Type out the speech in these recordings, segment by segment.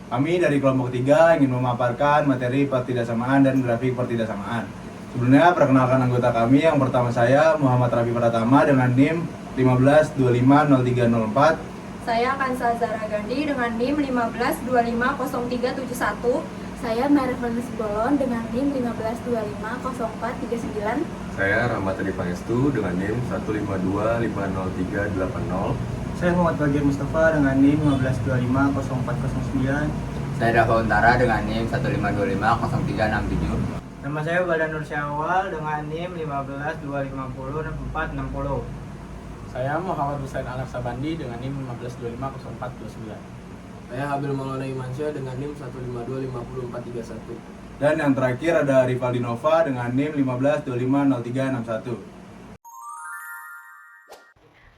Kami dari kelompok 3 ingin memaparkan materi pertidaksamaan dan grafik pertidaksamaan. Sebelumnya perkenalkan anggota kami. Yang pertama saya Muhammad Rafi Pratama dengan NIM 15250304. Saya Kansa Zara Gandhi dengan NIM 15250371. Saya Marifan Sibolon dengan NIM 15250439. Saya Rahmat Adi Pangestu dengan NIM 15250380. Saya Muhammad Bagir Mustafa dengan NIM 15250409. Saya Rafa Untara dengan NIM 15250367. Nama saya Baldan Nur Syawal dengan NIM 15250460. Saya Muhammad Hussein Anak Sabandi dengan NIM 15250429. Saya Habil Maulana Imansyah dengan NIM 1525041. Dan yang terakhir ada Rivaldi Nova dengan NIM 15250361.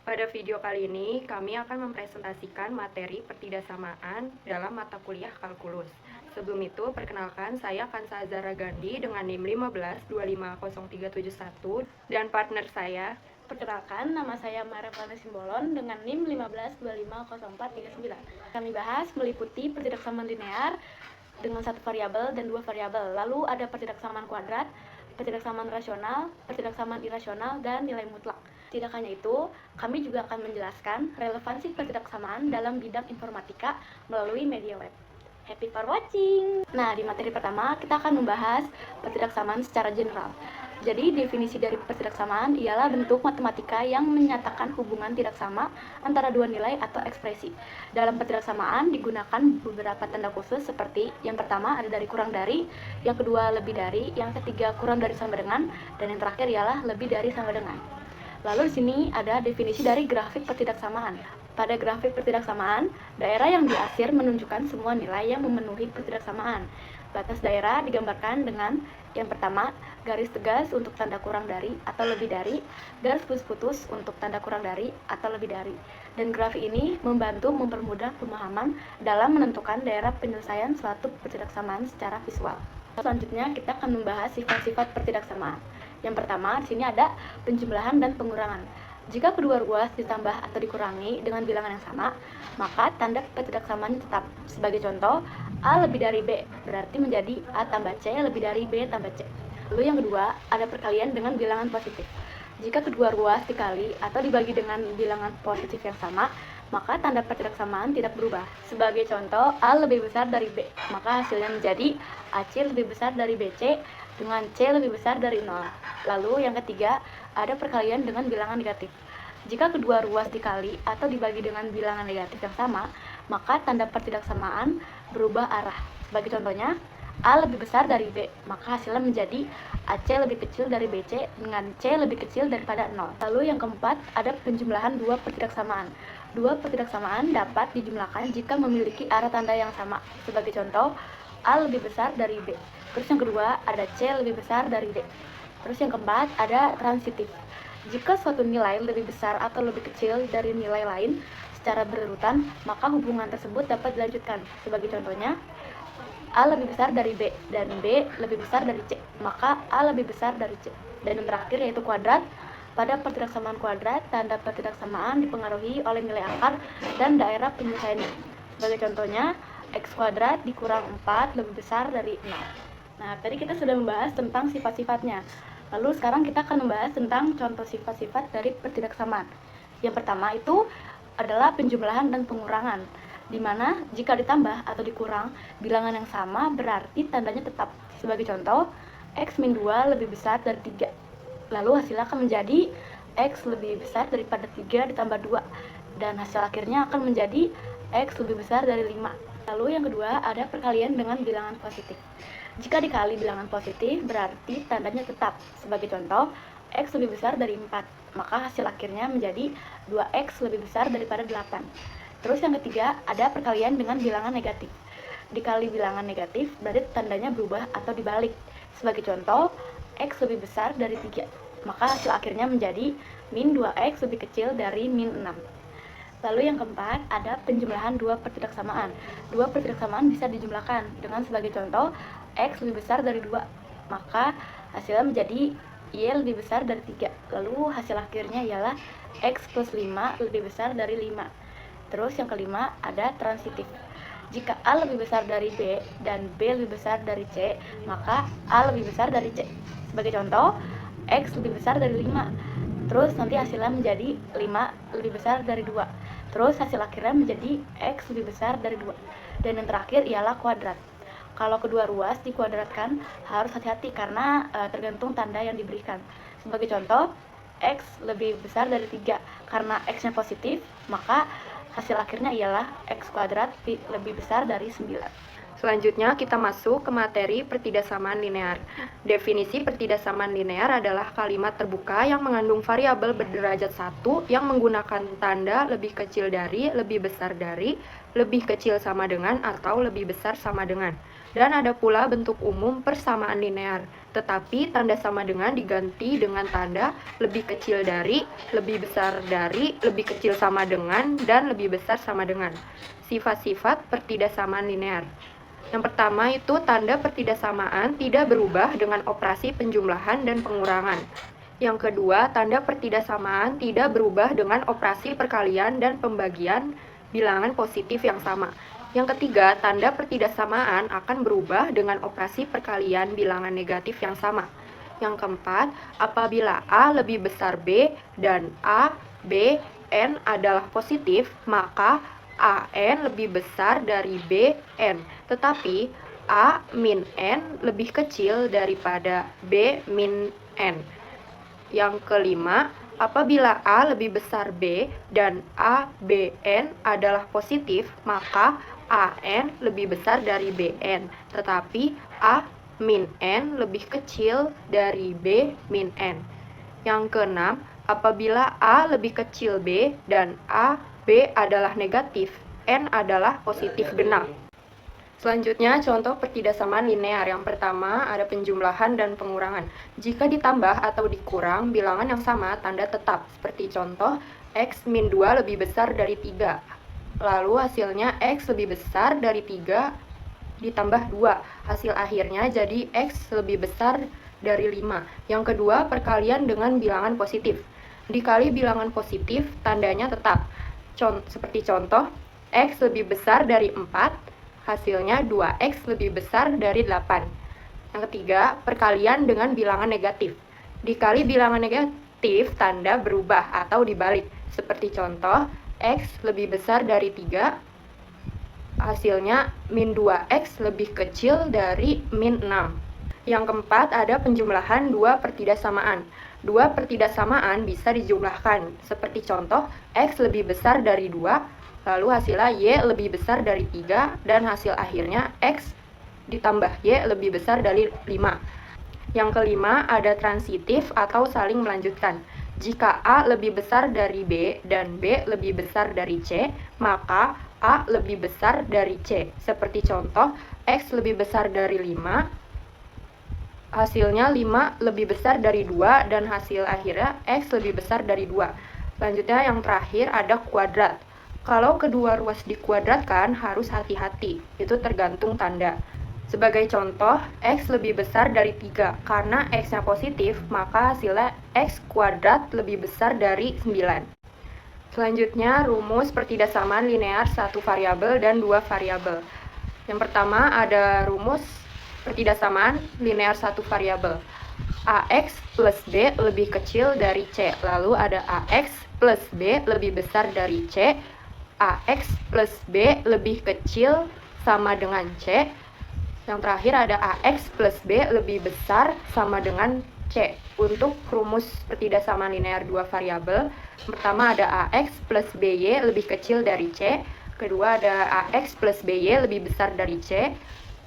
Pada video kali ini, kami akan mempresentasikan materi pertidaksamaan dalam mata kuliah kalkulus. Sebelum itu, perkenalkan saya Kansa Zara Gandhi dengan NIM 15250371 dan partner saya. Perkenalkan, nama saya Marifan Simbolon dengan NIM 15250439. Kami bahas meliputi pertidaksamaan linear dengan satu variabel dan dua variabel. Lalu ada pertidaksamaan kuadrat, pertidaksamaan rasional, pertidaksamaan irasional, dan nilai mutlak. Tidak hanya itu, kami juga akan menjelaskan relevansi pertidaksamaan dalam bidang informatika melalui media web. Happy for watching! Nah, di materi pertama kita akan membahas pertidaksamaan secara general. Jadi, definisi dari pertidaksamaan ialah bentuk matematika yang menyatakan hubungan tidak sama antara dua nilai atau ekspresi. Dalam pertidaksamaan digunakan beberapa tanda khusus seperti yang pertama ada dari kurang dari, yang kedua lebih dari, yang ketiga kurang dari sama dengan, dan yang terakhir ialah lebih dari sama dengan. Lalu di sini ada definisi dari grafik pertidaksamaan. Pada grafik pertidaksamaan, daerah yang diarsir menunjukkan semua nilai yang memenuhi pertidaksamaan. Batas daerah digambarkan dengan yang pertama, garis tegas untuk tanda kurang dari atau lebih dari, garis putus-putus untuk tanda kurang dari atau lebih dari. Dan grafik ini membantu mempermudah pemahaman dalam menentukan daerah penyelesaian suatu pertidaksamaan secara visual. Selanjutnya kita akan membahas sifat-sifat pertidaksamaan. Yang pertama, di sini ada penjumlahan dan pengurangan. Jika kedua ruas ditambah atau dikurangi dengan bilangan yang sama, maka tanda pertidaksamaan tetap. Sebagai contoh, A lebih dari B, berarti menjadi A tambah C lebih dari B tambah C. Lalu yang kedua, ada perkalian dengan bilangan positif. Jika kedua ruas dikali atau dibagi dengan bilangan positif yang sama, maka tanda pertidaksamaan tidak berubah. Sebagai contoh, A lebih besar dari B, maka hasilnya menjadi AC lebih besar dari BC dengan C lebih besar dari 0. Lalu yang ketiga, ada perkalian dengan bilangan negatif. Jika kedua ruas dikali atau dibagi dengan bilangan negatif yang sama, maka tanda pertidaksamaan berubah arah. Sebagai contohnya, A lebih besar dari B, maka hasilnya menjadi AC lebih kecil dari BC dengan C lebih kecil daripada 0. Lalu yang keempat, ada penjumlahan dua pertidaksamaan. Dua pertidaksamaan dapat dijumlahkan jika memiliki arah tanda yang sama. Sebagai contoh, A lebih besar dari B. Terus yang kedua, ada C lebih besar dari D. Terus yang keempat, ada transitif. Jika suatu nilai lebih besar atau lebih kecil dari nilai lain secara berurutan, maka hubungan tersebut dapat dilanjutkan. Sebagai contohnya, A lebih besar dari B dan B lebih besar dari C, maka A lebih besar dari C. Dan yang terakhir yaitu kuadrat. Pada pertidaksamaan kuadrat, tanda pertidaksamaan dipengaruhi oleh nilai akar dan daerah penyelesaiannya. Sebagai contohnya, X kuadrat dikurang 4 lebih besar dari 0. Nah, tadi kita sudah membahas tentang sifat-sifatnya. Lalu sekarang kita akan membahas tentang contoh sifat-sifat dari pertidaksamaan. Yang pertama itu adalah penjumlahan dan pengurangan, di mana jika ditambah atau dikurang bilangan yang sama berarti tandanya tetap. Sebagai contoh, X min 2 lebih besar dari 3. Lalu hasilnya akan menjadi X lebih besar daripada 3 ditambah 2. Dan hasil akhirnya akan menjadi X lebih besar dari 5. Lalu yang kedua ada perkalian dengan bilangan positif. Jika dikali bilangan positif berarti tandanya tetap. Sebagai contoh, X lebih besar dari 4, maka hasil akhirnya menjadi 2X lebih besar daripada 8. Terus yang ketiga ada perkalian dengan bilangan negatif. Dikali bilangan negatif berarti tandanya berubah atau dibalik. Sebagai contoh, X lebih besar dari 3, maka hasil akhirnya menjadi min 2X lebih kecil dari min 6. Lalu yang keempat, ada penjumlahan dua pertidaksamaan. Dua pertidaksamaan bisa dijumlahkan dengan sebagai contoh, X lebih besar dari 2, maka hasilnya menjadi Y lebih besar dari 3. Lalu hasil akhirnya ialah X plus 5 lebih besar dari 5. Terus yang kelima, ada transitif. Jika A lebih besar dari B dan B lebih besar dari C, maka A lebih besar dari C. Sebagai contoh, X lebih besar dari 5. Terus nanti hasilnya menjadi 5 lebih besar dari 2. Terus hasil akhirnya menjadi X lebih besar dari 2. Dan yang terakhir ialah kuadrat. Kalau kedua ruas dikuadratkan harus hati-hati karena tergantung tanda yang diberikan. Sebagai contoh, X lebih besar dari 3. Karena X-nya positif, maka hasil akhirnya ialah X kuadrat lebih besar dari 9. Selanjutnya kita masuk ke materi pertidaksamaan linear. Definisi pertidaksamaan linear adalah kalimat terbuka yang mengandung variabel berderajat 1 yang menggunakan tanda lebih kecil dari, lebih besar dari, lebih kecil sama dengan, atau lebih besar sama dengan. Dan ada pula bentuk umum persamaan linear, tetapi tanda sama dengan diganti dengan tanda lebih kecil dari, lebih besar dari, lebih kecil sama dengan, dan lebih besar sama dengan. Sifat-sifat pertidaksamaan linear. Yang pertama itu tanda pertidaksamaan tidak berubah dengan operasi penjumlahan dan pengurangan. Yang kedua, tanda pertidaksamaan tidak berubah dengan operasi perkalian dan pembagian bilangan positif yang sama. Yang ketiga, tanda pertidaksamaan akan berubah dengan operasi perkalian bilangan negatif yang sama. Yang keempat, apabila A lebih besar B dan A, B, N adalah positif, maka AN lebih besar dari BN, tetapi A min N lebih kecil daripada B min N. Yang kelima, apabila A lebih besar B dan ABN adalah positif, maka AN lebih besar dari BN, tetapi A min N lebih kecil dari B min N. Yang keenam, apabila A lebih kecil B dan B adalah negatif, N adalah positif genap. Selanjutnya, contoh pertidaksamaan linear. Yang pertama, ada penjumlahan dan pengurangan. Jika ditambah atau dikurang bilangan yang sama, tanda tetap. Seperti contoh, X min 2 lebih besar dari 3. Lalu hasilnya X lebih besar dari 3 ditambah 2. Hasil akhirnya jadi X lebih besar dari 5. Yang kedua, perkalian dengan bilangan positif. Dikali bilangan positif, tandanya tetap. Seperti contoh, X lebih besar dari 4, hasilnya 2X lebih besar dari 8. Yang ketiga, perkalian dengan bilangan negatif. Dikali bilangan negatif, tanda berubah atau dibalik. Seperti contoh, X lebih besar dari 3, hasilnya min 2X lebih kecil dari min 6. Yang keempat, ada penjumlahan dua pertidaksamaan. Dua pertidaksamaan bisa dijumlahkan, seperti contoh X lebih besar dari 2, lalu hasilnya Y lebih besar dari 3, dan hasil akhirnya X ditambah Y lebih besar dari 5. Yang kelima, ada transitif atau saling melanjutkan. Jika A lebih besar dari B dan B lebih besar dari C, maka A lebih besar dari C. Seperti contoh, X lebih besar dari 5, hasilnya 5 lebih besar dari 2, dan hasil akhirnya X lebih besar dari 2. Selanjutnya yang terakhir ada kuadrat. Kalau kedua ruas dikuadratkan harus hati-hati, itu tergantung tanda. Sebagai contoh, X lebih besar dari 3. Karena X-nya positif, maka hasilnya X kuadrat lebih besar dari 9. Selanjutnya, rumus pertidaksamaan linear satu variabel dan dua variabel. Yang pertama ada rumus pertidaksamaan linear satu variabel. AX plus B lebih kecil dari C. Lalu ada AX plus B lebih besar dari C. AX plus B lebih kecil sama dengan C. Yang terakhir ada AX plus B lebih besar sama dengan C. Untuk rumus pertidaksamaan linear dua variabel, pertama ada AX plus BY lebih kecil dari C. Kedua ada AX plus BY lebih besar dari C.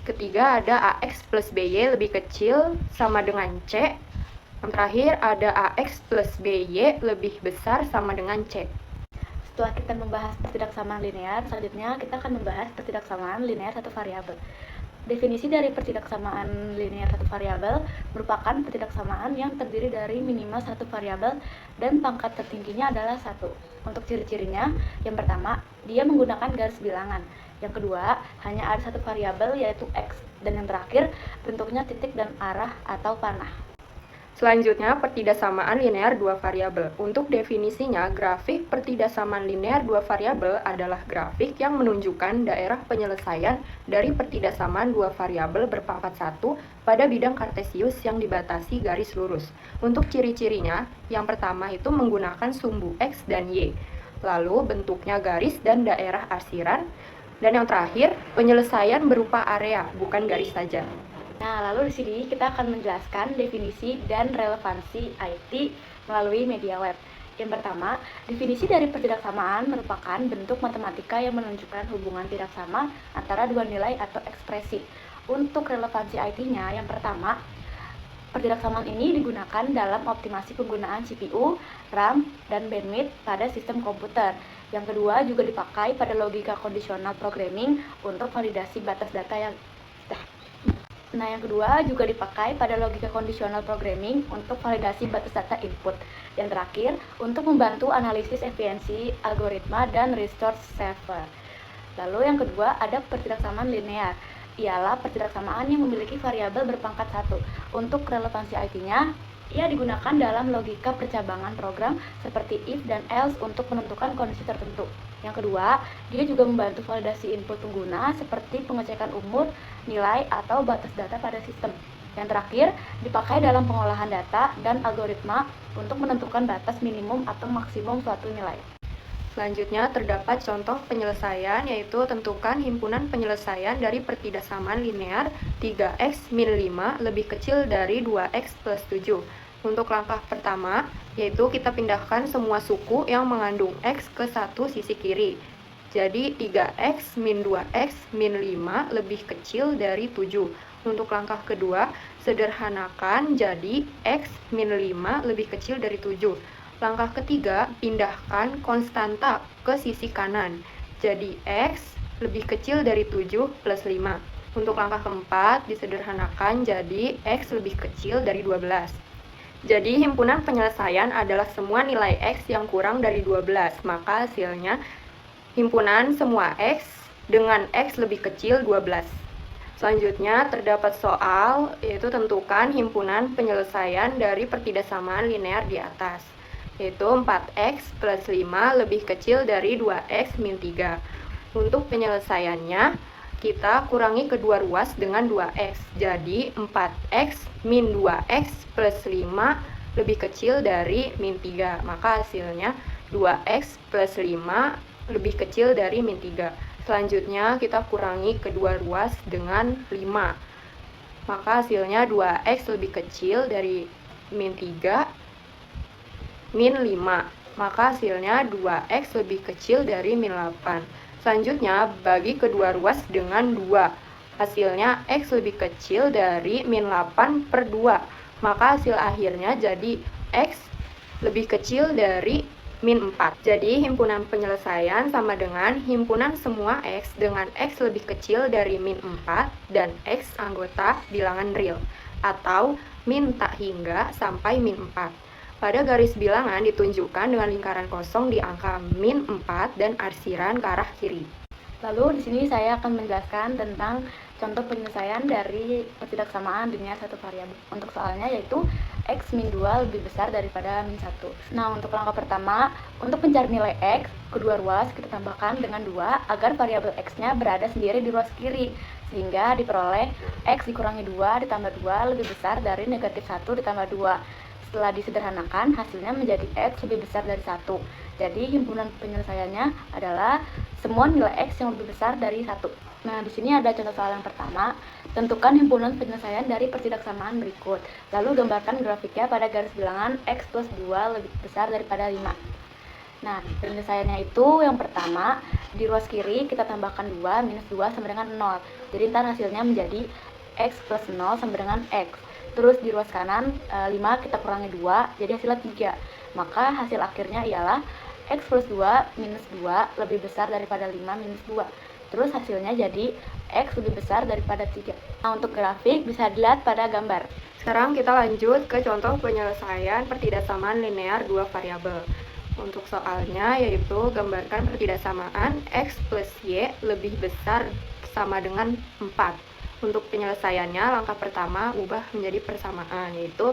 Ketiga ada AX plus BY lebih kecil sama dengan C. Yang terakhir ada AX plus BY lebih besar sama dengan C. Setelah kita membahas pertidaksamaan linear, selanjutnya kita akan membahas pertidaksamaan linear satu variabel. Definisi dari pertidaksamaan linear satu variabel merupakan pertidaksamaan yang terdiri dari minimal satu variabel dan pangkat tertingginya adalah 1. Untuk ciri-cirinya, yang pertama, dia menggunakan garis bilangan. Yang kedua, hanya ada satu variabel yaitu X. Dan yang terakhir, bentuknya titik dan arah atau panah. Selanjutnya, pertidaksamaan linear dua variabel. Untuk definisinya, grafik pertidaksamaan linear dua variabel adalah grafik yang menunjukkan daerah penyelesaian dari pertidaksamaan dua variabel berpangkat 1 pada bidang kartesius yang dibatasi garis lurus. Untuk ciri-cirinya, yang pertama itu menggunakan sumbu X dan Y. Lalu bentuknya garis dan daerah arsiran. Dan yang terakhir, penyelesaian berupa area, bukan garis saja. Nah, lalu di sini kita akan menjelaskan definisi dan relevansi IT melalui media web. Yang pertama, definisi dari pertidaksamaan merupakan bentuk matematika yang menunjukkan hubungan tidak sama antara dua nilai atau ekspresi. Untuk relevansi IT-nya, yang pertama, pertidaksamaan ini digunakan dalam optimasi penggunaan CPU, RAM, dan bandwidth pada sistem komputer. Yang kedua, juga dipakai pada logika kondisional programming untuk validasi batas data yang yang kedua juga dipakai pada logika kondisional programming untuk validasi batas data input. Yang terakhir, untuk membantu analisis efisiensi algoritma dan resource saver. Lalu yang kedua ada pertidaksamaan linear. Ialah pertidaksamaan yang memiliki variabel berpangkat 1. Untuk relevansi IT-nya, ia digunakan dalam logika percabangan program seperti if dan else untuk menentukan kondisi tertentu. Yang kedua, dia juga membantu validasi input pengguna seperti pengecekan umur, nilai, atau batas data pada sistem. Yang terakhir, dipakai dalam pengolahan data dan algoritma untuk menentukan batas minimum atau maksimum suatu nilai. Selanjutnya terdapat contoh penyelesaian, yaitu tentukan himpunan penyelesaian dari pertidaksamaan linear 3x min 5 lebih kecil dari 2x plus 7. Untuk langkah pertama, yaitu kita pindahkan semua suku yang mengandung x ke satu sisi kiri. Jadi 3x min 2x min 5 lebih kecil dari 7. Untuk langkah kedua, sederhanakan jadi x min 5 lebih kecil dari 7. Langkah ketiga, pindahkan konstanta ke sisi kanan. Jadi x lebih kecil dari 7 plus 5. Untuk langkah keempat, disederhanakan jadi x lebih kecil dari 12. Jadi himpunan penyelesaian adalah semua nilai x yang kurang dari 12. Maka hasilnya himpunan semua x dengan x lebih kecil 12. Selanjutnya terdapat soal, yaitu tentukan himpunan penyelesaian dari pertidaksamaan linear di atas, yaitu 4x plus 5 lebih kecil dari 2x min 3. Untuk penyelesaiannya, kita kurangi kedua ruas dengan 2x. Jadi 4x min 2x plus 5 lebih kecil dari min 3. Maka hasilnya 2x plus 5 lebih kecil dari min 3. Selanjutnya kita kurangi kedua ruas dengan 5. Maka hasilnya 2x lebih kecil dari min 3 min 5. Maka hasilnya 2x lebih kecil dari min 8. Selanjutnya, bagi kedua ruas dengan 2. Hasilnya x lebih kecil dari min 8 per 2. Maka hasil akhirnya jadi x lebih kecil dari min 4. Jadi himpunan penyelesaian sama dengan himpunan semua x dengan x lebih kecil dari min 4 dan x anggota bilangan real, atau min tak hingga sampai min 4. Pada garis bilangan ditunjukkan dengan lingkaran kosong di angka min 4 dan arsiran ke arah kiri. Lalu di sini saya akan menjelaskan tentang contoh penyelesaian dari pertidaksamaan linear satu variabel. Untuk soalnya yaitu x min 2 lebih besar daripada min 1. Nah, untuk langkah pertama, untuk mencari nilai x, kedua ruas kita tambahkan dengan 2 agar variabel x-nya berada sendiri di ruas kiri, sehingga diperoleh x dikurangi 2 ditambah 2 lebih besar dari negatif 1 ditambah 2. Setelah disederhanakan, hasilnya menjadi x lebih besar dari 1. Jadi himpunan penyelesaiannya adalah semua nilai x yang lebih besar dari 1. Nah, di sini ada contoh soal yang pertama. Tentukan himpunan penyelesaian dari pertidaksamaan berikut. Lalu gambarkan grafiknya pada garis bilangan x plus 2 lebih besar daripada 5. Nah, penyelesaiannya itu yang pertama, di ruas kiri kita tambahkan 2 minus 2 sama dengan 0. Jadi ntar hasilnya menjadi x plus 0 sama dengan x. Terus di ruas kanan 5 kita kurangi 2, jadi hasilnya 3. Maka hasil akhirnya ialah x plus 2 minus 2 lebih besar daripada 5 minus 2. Terus hasilnya jadi x lebih besar daripada 3. Nah, untuk grafik bisa dilihat pada gambar. Sekarang kita lanjut ke contoh penyelesaian pertidaksamaan linear dua variabel. Untuk soalnya yaitu gambarkan pertidaksamaan x plus y lebih besar sama dengan 4. Untuk penyelesaiannya, langkah pertama ubah menjadi persamaan, yaitu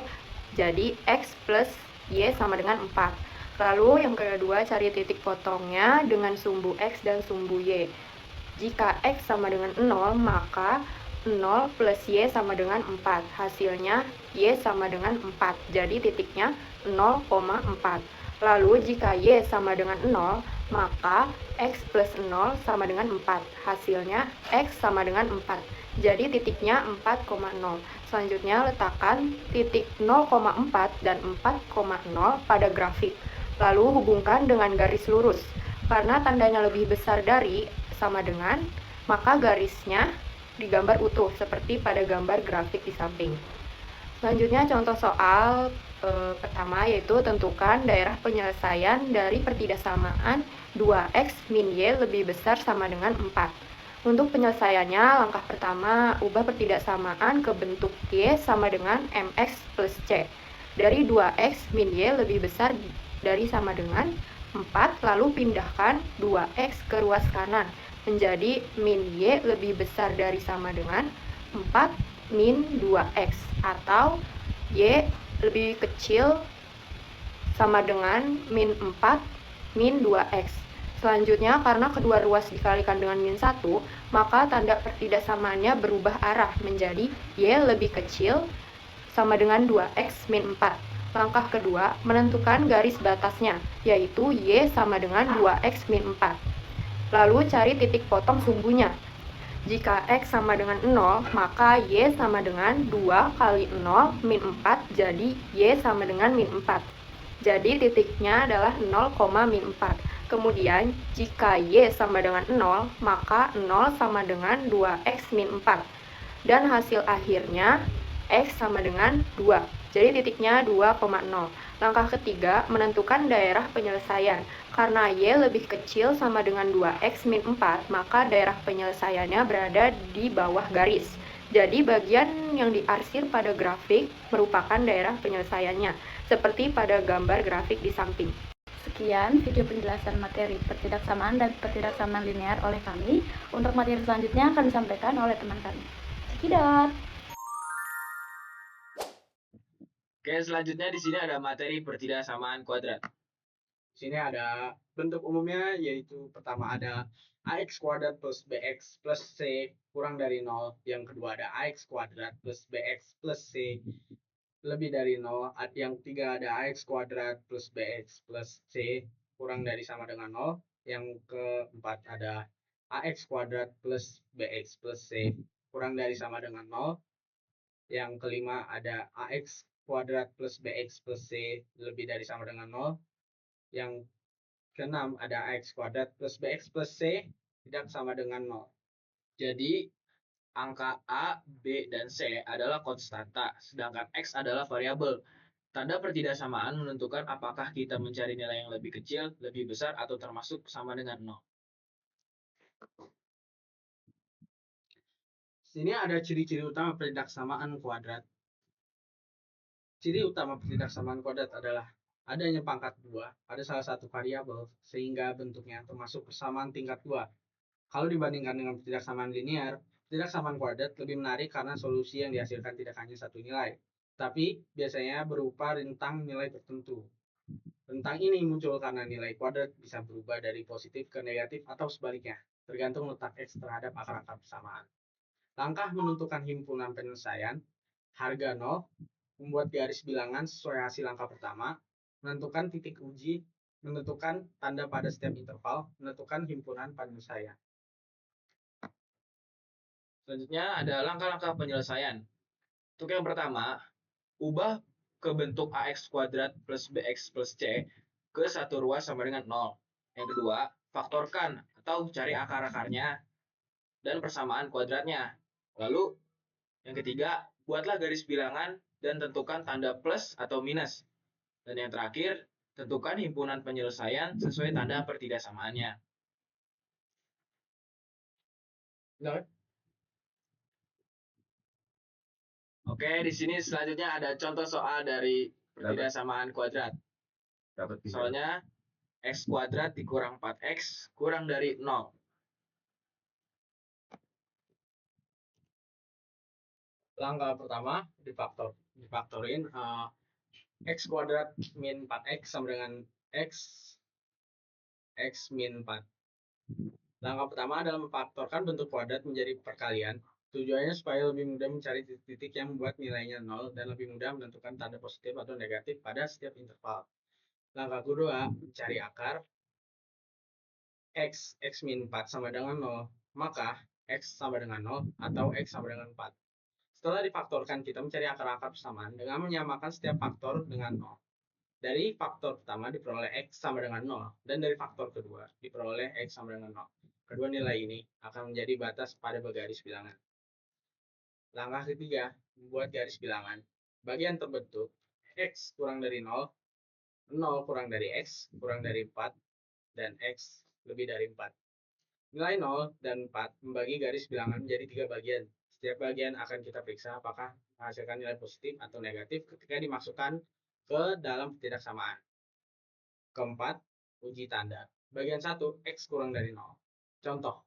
Jadi X plus Y sama dengan 4. Lalu yang kedua, cari titik potongnya dengan sumbu X dan sumbu Y. Jika X sama dengan 0, maka 0 plus Y sama dengan 4. Hasilnya Y sama dengan 4. Jadi titiknya 0,4. Lalu jika Y sama dengan 0, maka X plus 0 sama dengan 4. Hasilnya X sama dengan 4. Jadi titiknya 4,0. Selanjutnya letakkan titik 0,4 dan 4,0 pada grafik. Lalu hubungkan dengan garis lurus. Karena tandanya lebih besar dari sama dengan, maka garisnya digambar utuh seperti pada gambar grafik di samping. Selanjutnya contoh soal pertama, yaitu tentukan daerah penyelesaian dari pertidaksamaan 2x min y lebih besar sama dengan 4. Untuk penyelesaiannya, langkah pertama, ubah pertidaksamaan ke bentuk y sama dengan mx plus c. Dari 2x min y lebih besar dari sama dengan 4, lalu pindahkan 2x ke ruas kanan, menjadi min y lebih besar dari sama dengan 4 min 2x, atau y lebih kecil sama dengan min 4 min 2x. Selanjutnya, karena kedua ruas dikalikan dengan min 1, maka tanda pertidaksamaannya berubah arah menjadi y lebih kecil sama dengan 2x min 4. Langkah kedua, menentukan garis batasnya, yaitu y sama dengan 2x min 4. Lalu cari titik potong sumbunya. Jika x sama dengan 0, maka y sama dengan 2 kali 0 min 4, jadi y sama dengan min 4. Jadi titiknya adalah 0, min 4. Kemudian, jika y sama dengan 0, maka 0 sama dengan 2x min 4. Dan hasil akhirnya, x sama dengan 2. Jadi titiknya 2,0. Langkah ketiga, menentukan daerah penyelesaian. Karena y lebih kecil sama dengan 2x min 4, maka daerah penyelesaiannya berada di bawah garis. Jadi bagian yang diarsir pada grafik merupakan daerah penyelesaiannya, seperti pada gambar grafik di samping. Sekian video penjelasan materi pertidaksamaan dan pertidaksamaan linear oleh kami. Untuk materi selanjutnya akan disampaikan oleh teman kami. Cekidot. Oke, selanjutnya di sini ada materi pertidaksamaan kuadrat. Di sini ada bentuk umumnya, yaitu pertama ada ax kuadrat plus bx plus c kurang dari 0. Yang kedua ada ax kuadrat plus bx plus c lebih dari 0. Yang ketiga ada ax kuadrat plus bx plus c kurang dari sama dengan 0. Yang keempat ada ax kuadrat plus bx plus c kurang dari sama dengan 0. Yang kelima ada ax kuadrat plus bx plus c lebih dari sama dengan 0. Yang keenam ada ax kuadrat plus bx plus c tidak sama dengan 0. Jadi angka A, B, dan C adalah konstanta, sedangkan X adalah variabel. Tanda pertidaksamaan menentukan apakah kita mencari nilai yang lebih kecil, lebih besar, atau termasuk sama dengan 0. Sini ada ciri-ciri utama pertidaksamaan kuadrat. Ciri utama pertidaksamaan kuadrat adalah adanya pangkat 2 pada salah satu variabel, sehingga bentuknya termasuk persamaan tingkat 2. Kalau dibandingkan dengan pertidaksamaan linear, pertidaksamaan kuadrat lebih menarik karena solusi yang dihasilkan tidak hanya satu nilai, tapi biasanya berupa rentang nilai tertentu. Rentang ini muncul karena nilai kuadrat bisa berubah dari positif ke negatif atau sebaliknya, tergantung letak X terhadap akar-akar persamaan. Langkah menentukan himpunan penyelesaian, harga 0, membuat garis bilangan sesuai hasil langkah pertama, menentukan titik uji, menentukan tanda pada setiap interval, menentukan himpunan penyelesaian. Selanjutnya ada langkah-langkah penyelesaian. Untuk yang pertama, ubah ke bentuk ax kuadrat plus bx plus c ke satu ruas sama dengan 0. Yang kedua, faktorkan atau cari akar-akarnya dan persamaan kuadratnya. Lalu, yang ketiga, buatlah garis bilangan dan tentukan tanda plus atau minus. Dan yang terakhir, tentukan himpunan penyelesaian sesuai tanda pertidaksamaannya. Oke, di sini selanjutnya ada contoh soal dari pertidaksamaan kuadrat. Soalnya x kuadrat dikurang 4x kurang dari 0. Langkah pertama difaktorin X kuadrat min 4X sama dengan X min 4. Langkah pertama adalah memfaktorkan bentuk kuadrat menjadi perkalian. Tujuannya supaya lebih mudah mencari titik-titik yang membuat nilainya 0 dan lebih mudah menentukan tanda positif atau negatif pada setiap interval. Langkah kedua, mencari akar. X min 4 sama dengan 0, maka X sama dengan 0 atau X sama dengan 4. Setelah difaktorkan, kita mencari akar-akar persamaan dengan menyamakan setiap faktor dengan 0. Dari faktor pertama diperoleh X sama dengan 0, dan dari faktor kedua diperoleh X sama dengan 0. Kedua nilai ini akan menjadi batas pada garis bilangan. Langkah ketiga, membuat garis bilangan. Bagian terbentuk, X kurang dari 0, 0 kurang dari X kurang dari 4, dan X lebih dari 4. Nilai 0 dan 4 membagi garis bilangan menjadi 3 bagian. Setiap bagian akan kita periksa apakah menghasilkan nilai positif atau negatif ketika dimasukkan ke dalam ketidaksamaan. Keempat, uji tanda. Bagian 1, X kurang dari 0. Contoh,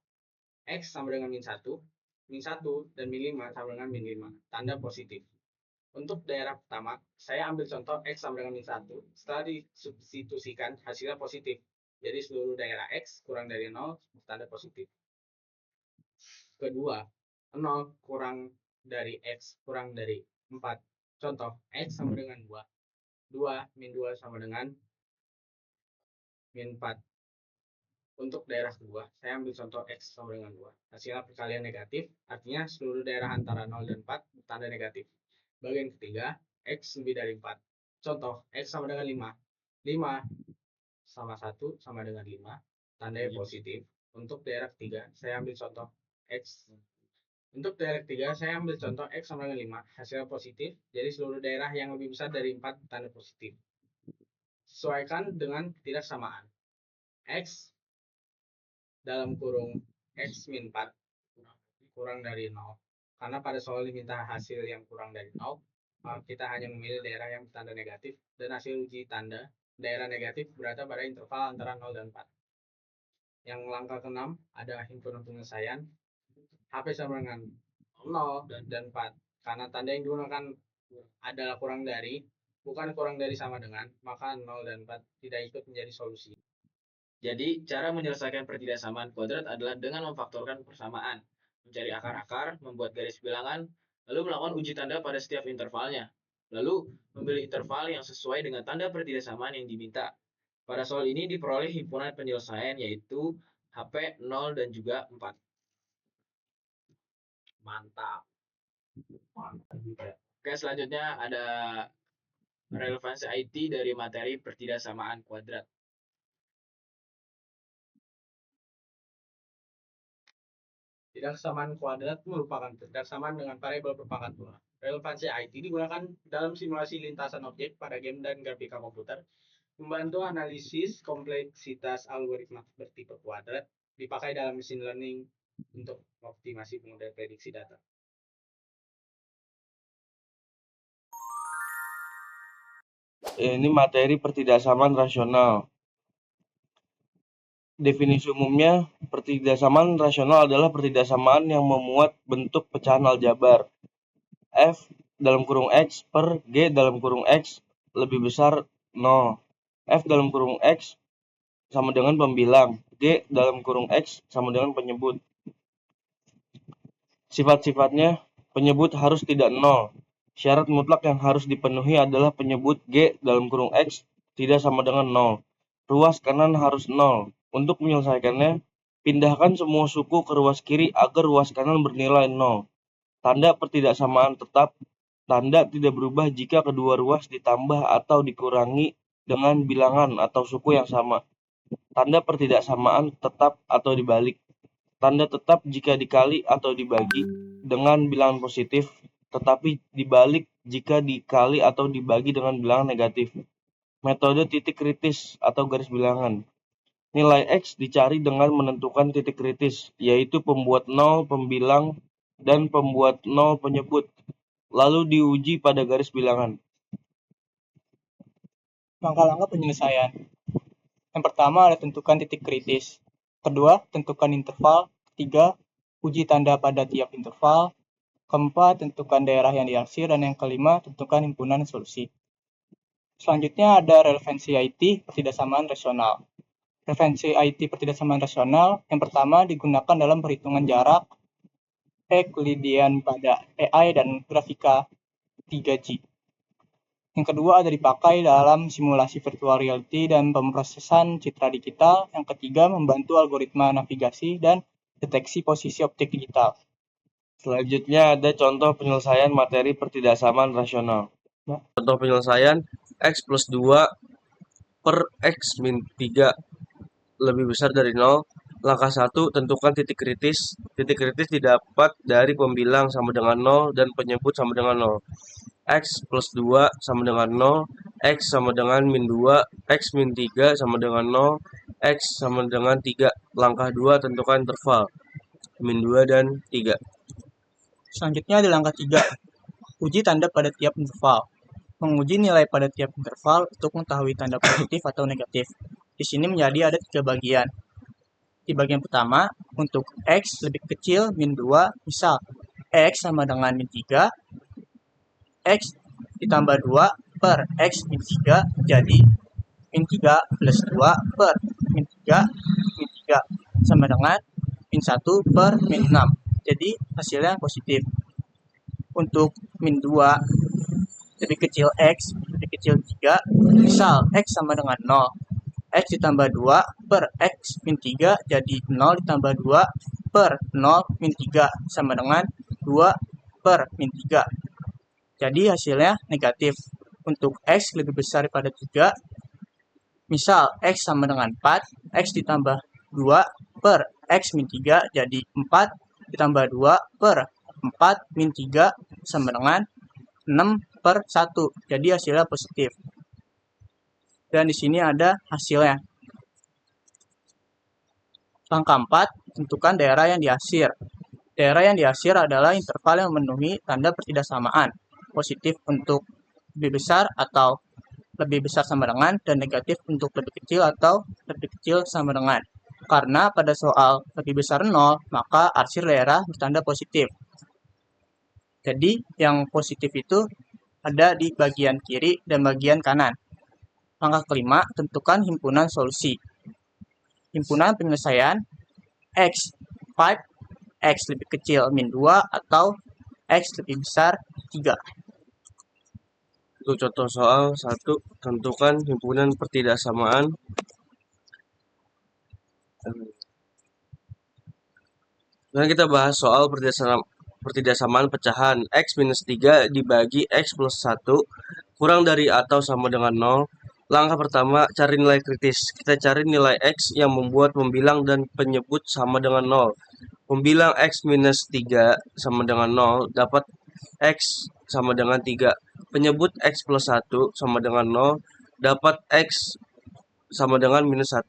X sama dengan min 1, dan min 5 sama dengan min 5. Tanda positif. Untuk daerah pertama, saya ambil contoh X sama dengan min 1. Setelah disubstitusikan, hasilnya positif. Jadi seluruh daerah X kurang dari 0, tanda positif. Kedua, 0 kurang dari X kurang dari 4. Contoh, X sama dengan 2. 2 min 2 sama dengan min 4. Untuk daerah kedua, saya ambil contoh X sama dengan 2. Hasilnya perkalian negatif, artinya seluruh daerah antara 0 dan 4 tanda negatif. Bagian ketiga, X lebih dari 4. Contoh, X sama dengan 5. 5 sama 1 sama dengan 5, tandanya positif. Untuk daerah ketiga, saya ambil contoh X. Untuk daerah ketiga, saya ambil contoh X sama dengan 5, hasilnya positif. Jadi seluruh daerah yang lebih besar dari 4 tanda positif. Sesuaikan dengan ketidaksamaan. X dalam kurung X min 4 kurang dari 0. Karena pada soal diminta hasil yang kurang dari 0, kita hanya memilih daerah yang bertanda negatif, dan hasil uji tanda daerah negatif berada pada interval antara 0 dan 4. Yang langkah ke-6 ada himpunan penyelesaian. HP sama dengan 0 dan 4. Karena tanda yang digunakan adalah kurang dari, bukan kurang dari sama dengan, maka 0 dan 4 tidak ikut menjadi solusi. Jadi, cara menyelesaikan pertidaksamaan kuadrat adalah dengan memfaktorkan persamaan, mencari akar-akar, membuat garis bilangan, lalu melakukan uji tanda pada setiap intervalnya, lalu memilih interval yang sesuai dengan tanda pertidaksamaan yang diminta. Pada soal ini diperoleh himpunan penyelesaian yaitu HP 0 dan juga 4. Mantap. Oke, selanjutnya ada relevansi IT dari materi pertidaksamaan kuadrat. Ketidaksamaan kuadrat merupakan ketidaksamaan dengan variabel perpangkat 2. Relevansi IT digunakan dalam simulasi lintasan objek pada game dan grafika komputer, membantu analisis kompleksitas algoritma bertipe kuadrat, dipakai dalam machine learning untuk optimasi penggunaan prediksi data. Ini materi pertidaksamaan rasional. Definisi umumnya, pertidaksamaan rasional adalah pertidaksamaan yang memuat bentuk pecahan aljabar F dalam kurung X per G dalam kurung X lebih besar 0. F dalam kurung X sama dengan pembilang, G dalam kurung X sama dengan penyebut. Sifat-sifatnya, penyebut harus tidak 0. Syarat mutlak yang harus dipenuhi adalah penyebut G dalam kurung X tidak sama dengan 0. Ruas kanan harus 0. Untuk menyelesaikannya, pindahkan semua suku ke ruas kiri agar ruas kanan bernilai 0. Tanda pertidaksamaan tetap. Tanda tidak berubah jika kedua ruas ditambah atau dikurangi dengan bilangan atau suku yang sama. Tanda pertidaksamaan tetap atau dibalik. Tanda tetap jika dikali atau dibagi dengan bilangan positif, tetapi dibalik jika dikali atau dibagi dengan bilangan negatif. Metode titik kritis atau garis bilangan. Nilai X dicari dengan menentukan titik kritis, yaitu pembuat 0 pembilang dan pembuat 0 penyebut, lalu diuji pada garis bilangan. Langkah-langkah penyelesaian. Yang pertama adalah tentukan titik kritis. Kedua, tentukan interval. Ketiga, uji tanda pada tiap interval. Keempat, tentukan daerah yang diarsir. Dan yang kelima, tentukan himpunan solusi. Selanjutnya ada relevansi IT pertidaksamaan rasional. Relevansi IT pertidaksamaan rasional yang pertama digunakan dalam perhitungan jarak, Euclidean pada AI dan grafika 3G. Yang kedua ada dipakai dalam simulasi virtual reality dan pemrosesan citra digital. Yang ketiga membantu algoritma navigasi dan deteksi posisi objek digital. Selanjutnya ada contoh penyelesaian materi pertidaksamaan rasional. Contoh penyelesaian X plus 2 per X min 3 lebih besar dari 0. Langkah 1, tentukan titik kritis. Titik kritis didapat dari pembilang sama dengan 0 dan penyebut sama dengan 0. X plus 2 sama dengan 0, X sama dengan min 2, X min 3 sama dengan 0, X sama dengan 3. Langkah 2, tentukan interval min 2 dan 3. Selanjutnya ada langkah 3, uji tanda pada tiap interval. Menguji nilai pada tiap interval untuk mengetahui tanda positif atau negatif. Di sini menjadi ada 3 bagian. Di bagian pertama, untuk X lebih kecil min 2, misal X sama dengan min 3, X ditambah 2 per X min 3 jadi min 3 plus 2 per min 3 sama dengan min 1 per min 6. Jadi hasilnya positif. Untuk min 2 lebih kecil X, lebih kecil 3, misal X sama dengan 0. X ditambah 2 per X min 3 jadi 0 ditambah 2 per 0 min 3 sama dengan 2 per min 3. Jadi hasilnya negatif. Untuk X lebih besar daripada 3, misal X sama dengan 4, X ditambah 2 per X min 3 jadi 4 ditambah 2 per 4 min 3 sama dengan 6 per 1. Jadi hasilnya positif. Dan di sini ada hasilnya. Langkah 4, tentukan daerah yang diaksir. Daerah yang diaksir adalah interval yang memenuhi tanda pertidaksamaan. Positif untuk lebih besar atau lebih besar sama dengan, dan negatif untuk lebih kecil atau lebih kecil sama dengan. Karena pada soal lebih besar 0, maka arsir daerah bertanda positif. Jadi yang positif itu ada di bagian kiri dan bagian kanan. Langkah kelima, tentukan himpunan solusi. Himpunan penyelesaian X 5, X lebih kecil min 2 atau X lebih besar 3. Untuk contoh soal 1, tentukan himpunan pertidaksamaan. Dan kita bahas soal pertidaksamaan pecahan X minus 3 dibagi X plus 1 kurang dari atau sama dengan 0. Langkah pertama, cari nilai kritis. Kita cari nilai X yang membuat pembilang dan penyebut sama dengan 0. Pembilang X minus 3 sama dengan 0 dapat X sama dengan 3. Penyebut X plus 1 sama dengan 0 dapat X sama dengan minus 1.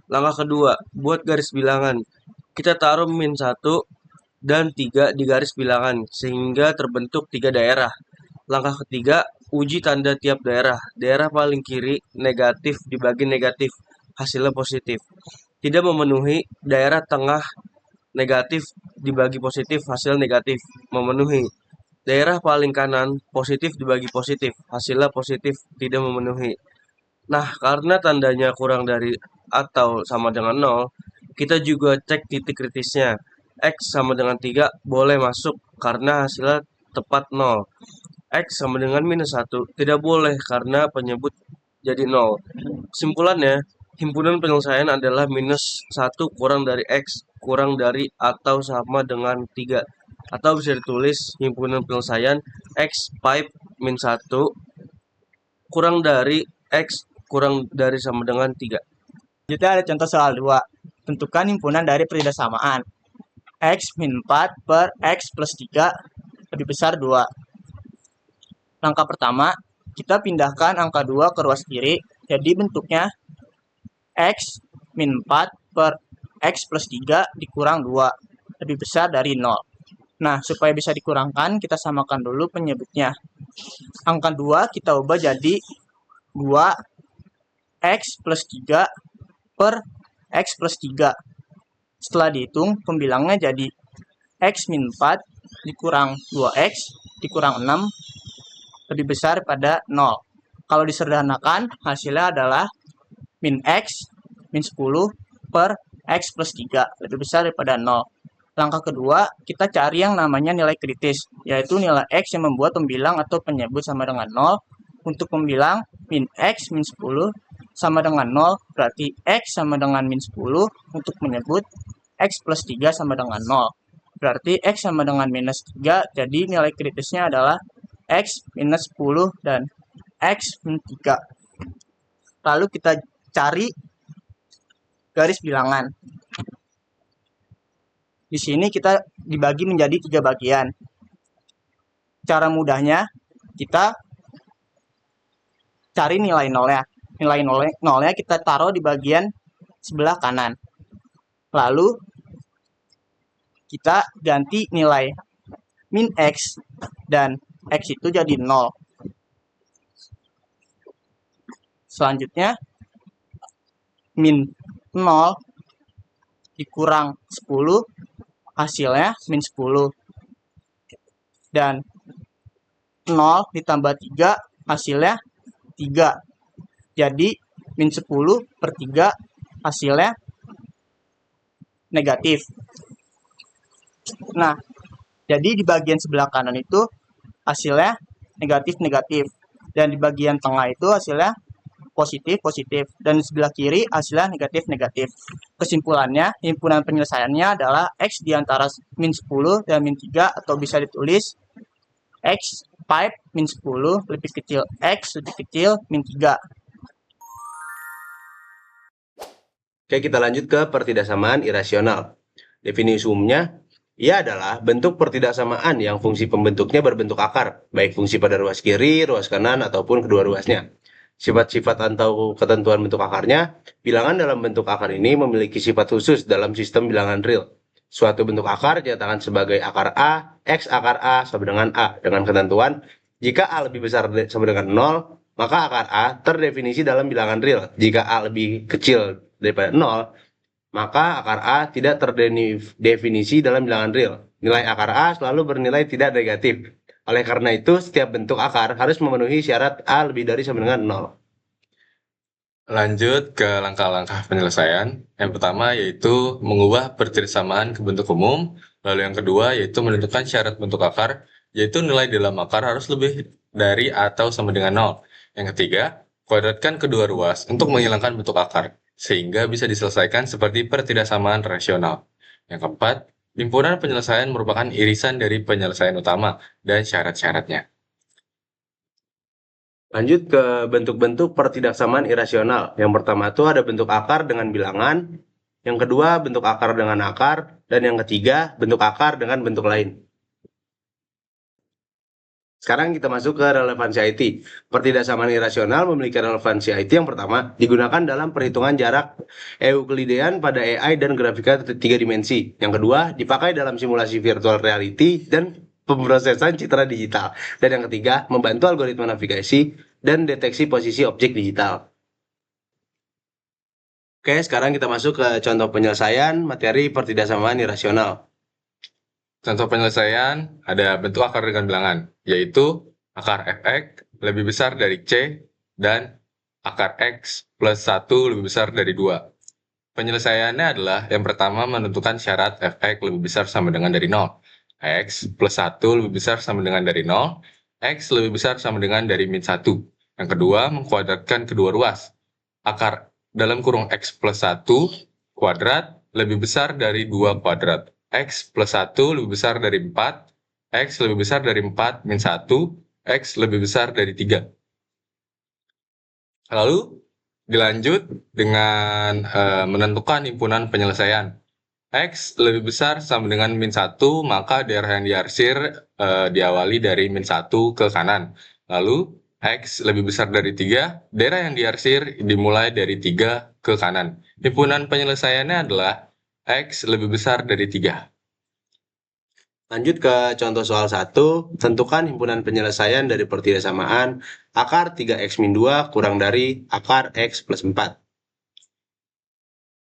Langkah kedua, buat garis bilangan. Kita taruh min 1 dan 3 di garis bilangan sehingga terbentuk 3 daerah. Langkah ketiga, uji tanda tiap daerah. Daerah paling kiri negatif dibagi negatif, hasilnya positif. Tidak memenuhi, daerah tengah negatif dibagi positif, hasil negatif, memenuhi. Daerah paling kanan positif dibagi positif, hasilnya positif, tidak memenuhi. Nah, karena tandanya kurang dari atau sama dengan 0, kita juga cek titik kritisnya. X sama dengan 3 boleh masuk karena hasilnya tepat 0. X sama dengan minus 1 tidak boleh karena penyebut jadi 0. Kesimpulannya, himpunan penyelesaian adalah minus 1 kurang dari X kurang dari atau sama dengan 3. Atau bisa ditulis himpunan penyelesaian X pipe min 1 kurang dari X kurang dari sama dengan 3. Selanjutnya ada contoh soal 2. Tentukan himpunan dari pertidaksamaan. X min 4 per X plus 3 lebih besar 2. Langkah pertama, kita pindahkan angka 2 ke ruas kiri. Jadi bentuknya X min 4 per X plus 3 dikurang 2. Lebih besar dari 0. Nah, supaya bisa dikurangkan, kita samakan dulu penyebutnya. Angka 2 kita ubah jadi 2X plus 3 per X plus 3. Setelah dihitung, pembilangnya jadi X min 4 dikurang 2X dikurang 6 lebih besar pada 0. Kalau disederhanakan, hasilnya adalah min X min 10 per X plus 3, lebih besar daripada 0. Langkah kedua, kita cari yang namanya nilai kritis, yaitu nilai X yang membuat pembilang atau penyebut sama dengan 0. Untuk pembilang, min X min 10 sama dengan 0, berarti X sama dengan min 10. Untuk menyebut, X plus 3 sama dengan 0. Berarti X sama dengan minus 3, jadi nilai kritisnya adalah X minus 10 dan X min 3. Lalu kita cari garis bilangan. Di sini kita dibagi menjadi 3 bagian. Cara mudahnya, kita cari nilai nolnya. Nilai nolnya kita taruh di bagian sebelah kanan. Lalu, kita ganti nilai min X dan X itu jadi 0. Selanjutnya, min 0 dikurang 10, hasilnya min 10. Dan 0 ditambah 3, hasilnya 3. Jadi, min 10 per 3, hasilnya negatif. Nah, jadi di bagian sebelah kanan itu hasilnya negatif-negatif. Dan di bagian tengah itu hasilnya positif-positif, dan di sebelah kiri hasilnya negatif-negatif. Kesimpulannya, himpunan penyelesaiannya adalah X di antara min 10 dan min 3, atau bisa ditulis X 5 min 10 lebih kecil X lebih kecil min 3. Oke, kita lanjut ke pertidaksamaan irasional. Definisi umumnya, ia adalah bentuk pertidaksamaan yang fungsi pembentuknya berbentuk akar, baik fungsi pada ruas kiri, ruas kanan, ataupun kedua ruasnya. Sifat-sifat atau ketentuan bentuk akarnya, bilangan dalam bentuk akar ini memiliki sifat khusus dalam sistem bilangan real. Suatu bentuk akar dinyatakan sebagai akar A, X akar A sama dengan A, dengan ketentuan, jika A lebih besar sama dengan 0, maka akar A terdefinisi dalam bilangan real. Jika A lebih kecil daripada 0, maka akar A tidak terdefinisi dalam bilangan real. Nilai akar A selalu bernilai tidak negatif. Oleh karena itu, setiap bentuk akar harus memenuhi syarat A lebih dari sama dengan 0. Lanjut ke langkah-langkah penyelesaian. Yang pertama yaitu mengubah pertidaksamaan ke bentuk umum. Lalu yang kedua yaitu menentukan syarat bentuk akar, yaitu nilai dalam akar harus lebih dari atau sama dengan 0. Yang ketiga, kuadratkan kedua ruas untuk menghilangkan bentuk akar, sehingga bisa diselesaikan seperti pertidaksamaan rasional. Yang keempat, himpunan penyelesaian merupakan irisan dari penyelesaian utama dan syarat-syaratnya. Lanjut ke bentuk-bentuk pertidaksamaan irasional. Yang pertama itu ada bentuk akar dengan bilangan, yang kedua bentuk akar dengan akar, dan yang ketiga bentuk akar dengan bentuk lain. Sekarang kita masuk ke relevansi IT. Pertidaksamaan irasional memiliki relevansi IT. Yang pertama, digunakan dalam perhitungan jarak Euklidean pada AI dan grafika 3 dimensi. Yang kedua, dipakai dalam simulasi virtual reality dan pemrosesan citra digital. Dan yang ketiga, membantu algoritma navigasi dan deteksi posisi objek digital. Oke, sekarang kita masuk ke contoh penyelesaian materi pertidaksamaan irasional. Contoh penyelesaian ada bentuk akar dengan bilangan, yaitu akar fx lebih besar dari c dan akar x plus 1 lebih besar dari 2. Penyelesaiannya adalah yang pertama menentukan syarat fx lebih besar sama dengan dari 0. X plus 1 lebih besar sama dengan dari 0. X lebih besar sama dengan dari min 1. Yang kedua, mengkuadratkan kedua ruas. Akar dalam kurung X plus 1 kuadrat lebih besar dari 2 kuadrat. X plus 1 lebih besar dari 4, X lebih besar dari 4 min 1, X lebih besar dari 3. Lalu dilanjut dengan menentukan himpunan penyelesaian. X lebih besar sama dengan min 1, maka daerah yang diarsir diawali dari min 1 ke kanan. Lalu X lebih besar dari 3, daerah yang diarsir dimulai dari 3 ke kanan. Himpunan penyelesaiannya adalah X lebih besar dari 3. Lanjut ke contoh soal 1. Tentukan himpunan penyelesaian dari pertidaksamaan akar 3x-2 kurang dari akar x plus 4.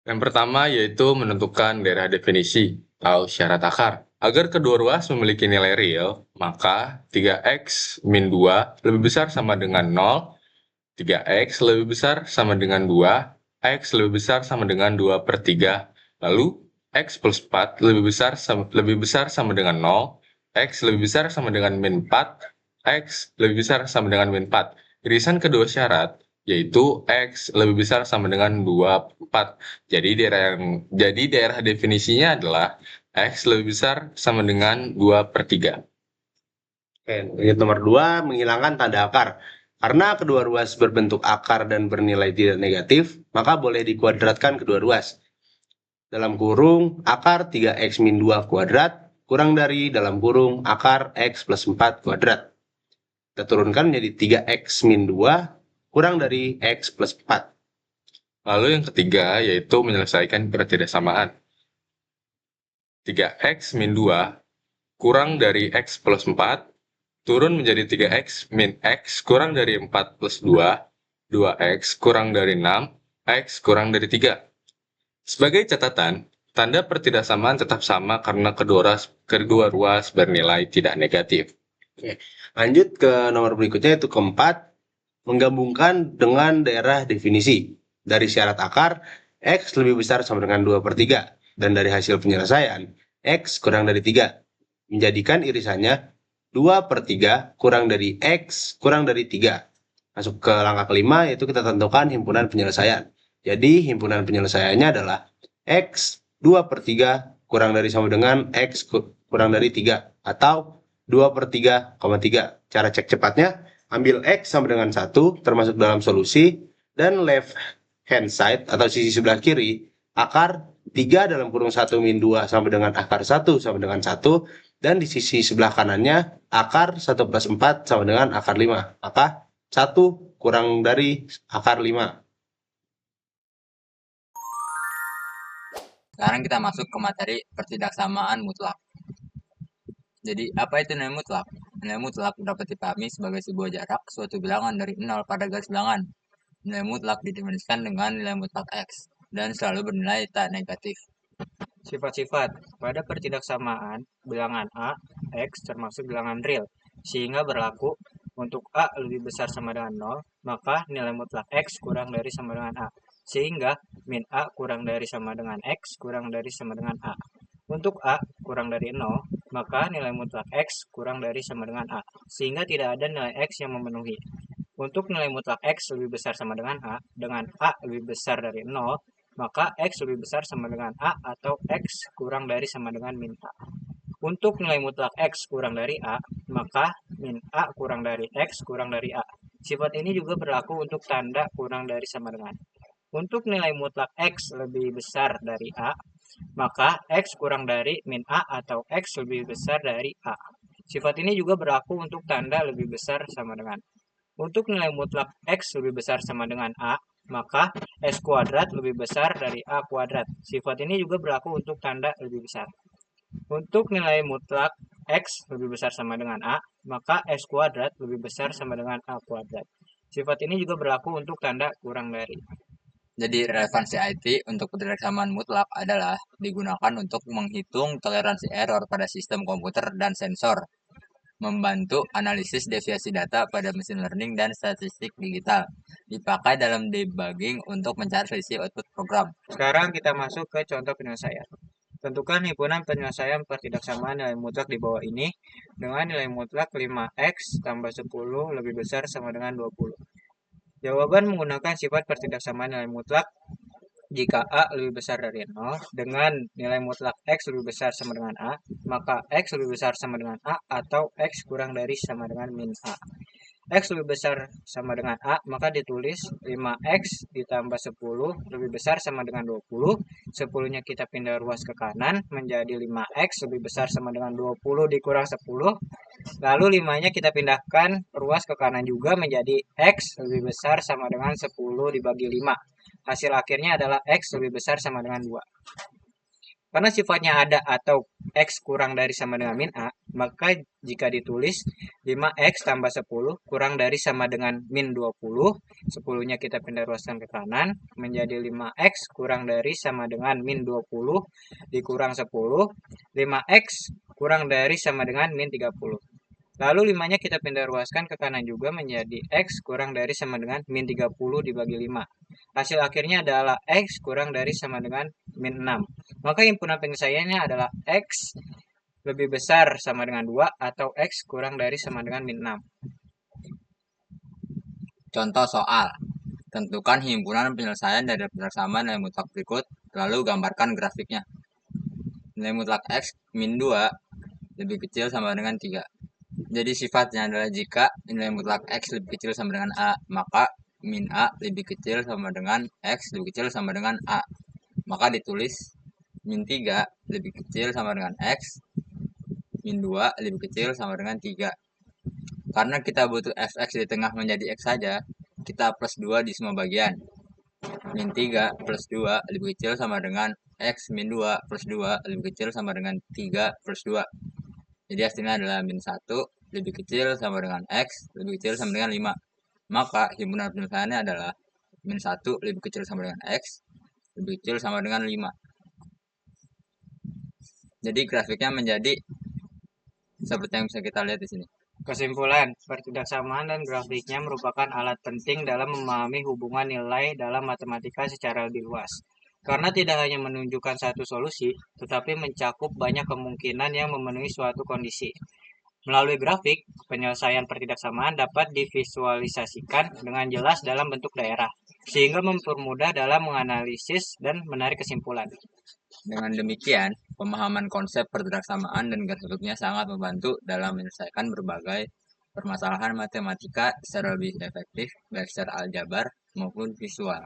Yang pertama yaitu menentukan daerah definisi atau syarat akar. Agar kedua ruas memiliki nilai real, maka 3x min 2 lebih besar sama dengan 0 3x lebih besar sama dengan 2, x lebih besar sama dengan 2/3. Lalu, x plus 4 lebih besar sama dengan 0, x lebih besar sama dengan min 4, x lebih besar sama dengan min 4. Irisan kedua syarat, yaitu x lebih besar sama dengan 24. Jadi daerah definisinya adalah x lebih besar sama dengan 2/3. Oke, unit nomor 2, menghilangkan tanda akar. Karena kedua ruas berbentuk akar dan bernilai tidak negatif, maka boleh dikuadratkan kedua ruas. Dalam kurung, akar 3x min 2 kuadrat, kurang dari dalam kurung akar x plus 4 kuadrat. Kita turunkan menjadi 3x min 2, kurang dari x plus 4. Lalu yang ketiga, yaitu menyelesaikan pertidaksamaan. 3x min 2 kurang dari x plus 4, turun menjadi 3x min x kurang dari 4 plus 2, 2x kurang dari 6, x kurang dari 3. Sebagai catatan, tanda pertidaksamaan tetap sama karena kedua ruas bernilai tidak negatif. Oke, lanjut ke nomor berikutnya, yaitu keempat, menggabungkan dengan daerah definisi. Dari syarat akar, x lebih besar sama dengan 2/3, dan dari hasil penyelesaian, x kurang dari 3. Menjadikan irisannya 2/3 kurang dari x kurang dari 3. Masuk ke langkah kelima, yaitu kita tentukan himpunan penyelesaian. Jadi himpunan penyelesaiannya adalah x 2/3 kurang dari sama dengan x kurang dari 3, atau 2/3,3. Cara cek cepatnya, ambil x sama dengan 1 termasuk dalam solusi, dan left hand side atau sisi sebelah kiri, akar 3 dalam kurung 1 min 2 sama dengan akar 1 sama dengan 1, dan di sisi sebelah kanannya akar 1 plus 4 sama dengan akar 5. Maka 1 kurang dari akar 5. Sekarang kita masuk ke materi pertidaksamaan mutlak. Jadi, apa itu nilai mutlak? Nilai mutlak dapat dipahami sebagai sebuah jarak suatu bilangan dari 0 pada garis bilangan. Nilai mutlak didefinisikan dengan nilai mutlak x dan selalu bernilai tak negatif. Sifat-sifat pada pertidaksamaan bilangan a, x termasuk bilangan real, sehingga berlaku untuk a lebih besar sama dengan 0, maka nilai mutlak x kurang dari sama dengan a, sehingga min a kurang dari sama dengan x kurang dari sama dengan a. Untuk a kurang dari 0, maka nilai mutlak x kurang dari sama dengan a, sehingga tidak ada nilai x yang memenuhi. Untuk nilai mutlak x lebih besar sama dengan a lebih besar dari 0, maka x lebih besar sama dengan a atau x kurang dari sama dengan min a. Untuk nilai mutlak x kurang dari a, maka min a kurang dari x kurang dari a. Sifat ini juga berlaku untuk tanda kurang dari sama dengan. Untuk nilai mutlak x lebih besar dari a, maka x kurang dari min a atau x lebih besar dari a. Sifat ini juga berlaku untuk tanda lebih besar sama dengan. Untuk nilai mutlak x lebih besar sama dengan a, maka x kuadrat lebih besar dari a kuadrat. Sifat ini juga berlaku untuk tanda lebih besar. Untuk nilai mutlak x lebih besar sama dengan a, maka x kuadrat lebih besar sama dengan a kuadrat. Sifat ini juga berlaku untuk tanda kurang dari. Jadi, relevansi IT untuk pertidaksamaan mutlak adalah digunakan untuk menghitung toleransi error pada sistem komputer dan sensor, membantu analisis deviasi data pada mesin learning dan statistik digital, dipakai dalam debugging untuk mencari selisih output program. Sekarang kita masuk ke contoh penyelesaian. Tentukan himpunan penyelesaian pertidaksamaan nilai mutlak di bawah ini dengan nilai mutlak 5x tambah 10 lebih besar sama dengan 20. Jawaban menggunakan sifat pertidaksamaan nilai mutlak jika a lebih besar dari 0 dengan nilai mutlak x lebih besar sama dengan a, maka x lebih besar sama dengan a atau x kurang dari sama dengan min a. X lebih besar sama dengan a, maka ditulis 5x ditambah 10 lebih besar sama dengan 20. 10-nya kita pindah ruas ke kanan menjadi 5x lebih besar sama dengan 20 dikurang 10. Lalu 5-nya kita pindahkan ruas ke kanan juga menjadi x lebih besar sama dengan 10 dibagi 5. Hasil akhirnya adalah x lebih besar sama dengan 2. Karena sifatnya ada atau x kurang dari sama dengan min a, maka jika ditulis 5x tambah 10 kurang dari sama dengan min 20, 10-nya kita pindah ruaskan ke kanan, menjadi 5x kurang dari sama dengan min 20 dikurang 10, 5x kurang dari sama dengan min 30. Lalu 5-nya kita pindah ruaskan ke kanan juga menjadi X kurang dari sama dengan min 30 dibagi 5. Hasil akhirnya adalah X kurang dari sama dengan min 6. Maka himpunan penyelesaiannya adalah X lebih besar sama dengan 2 atau X kurang dari sama dengan min 6. Contoh soal. Tentukan himpunan penyelesaian dari persamaan nilai mutlak berikut, lalu gambarkan grafiknya. Nilai mutlak X min 2 lebih kecil sama dengan 3. Jadi sifatnya adalah jika nilai mutlak X lebih kecil sama dengan A, maka min A lebih kecil sama dengan X lebih kecil sama dengan A. Maka ditulis min 3 lebih kecil sama dengan X, min 2 lebih kecil sama dengan 3. Karena kita butuh fx di tengah menjadi X saja, kita plus 2 di semua bagian. Min 3 plus 2 lebih kecil sama dengan X min 2 plus 2 lebih kecil sama dengan 3 plus 2. Jadi hasilnya adalah min 1 lebih kecil sama dengan X lebih kecil sama dengan 5. Maka himpunan penyelesaiannya adalah min 1 lebih kecil sama dengan X lebih kecil sama dengan 5. Jadi grafiknya menjadi seperti yang bisa kita lihat di sini. Kesimpulan, pertidaksamaan dan grafiknya merupakan alat penting dalam memahami hubungan nilai dalam matematika secara lebih luas. Karena tidak hanya menunjukkan satu solusi, tetapi mencakup banyak kemungkinan yang memenuhi suatu kondisi. Melalui grafik, penyelesaian pertidaksamaan dapat divisualisasikan dengan jelas dalam bentuk daerah, sehingga mempermudah dalam menganalisis dan menarik kesimpulan. Dengan demikian, pemahaman konsep pertidaksamaan dan grafiknya sangat membantu dalam menyelesaikan berbagai permasalahan matematika secara lebih efektif, baik secara aljabar maupun visual.